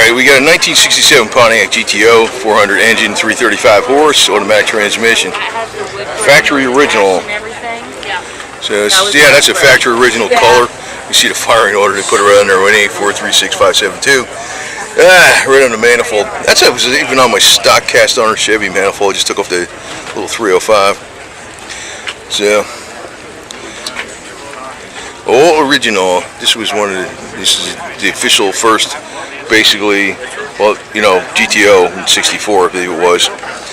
Alright, we got a 1967 Pontiac GTO, 400 engine, 335 horse, automatic transmission. Factory original. So, yeah, that's a factory original color. You see the firing order, they put it right on there, 184366572. Right on the manifold. That's even on my stock cast iron Chevy manifold. I just took off the little 305. So, all original. This is the official first, basically, well, you know, GTO in '64, I believe it was.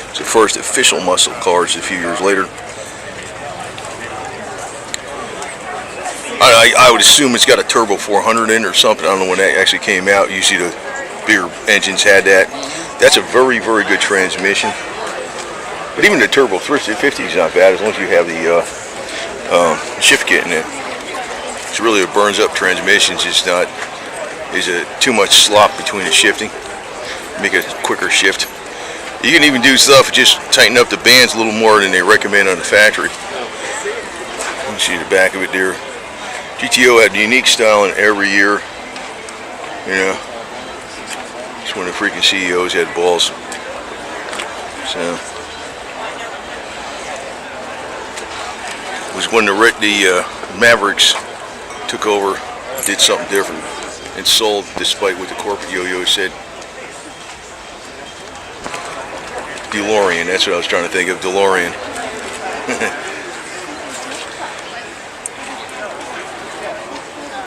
It's the first official muscle cars a few years later. I would assume it's got a turbo 400 in or something. I don't know when that actually came out. Usually the bigger engines had that. That's a very, very good transmission. But even the turbo 350 is not bad as long as you have the shift kit in it. It's really a burns up transmission. It's not too much slop between the shifting. Make a quicker shift. You can even do stuff just tighten up the bands a little more than they recommend on the factory. You can see the back of it there. GTO had unique styling every year. You know, it's one of the freaking CEOs had balls. So it was when the Mavericks took over, did something different, and sold, despite what the corporate yo-yo said. DeLorean, that's what I was trying to think of, DeLorean.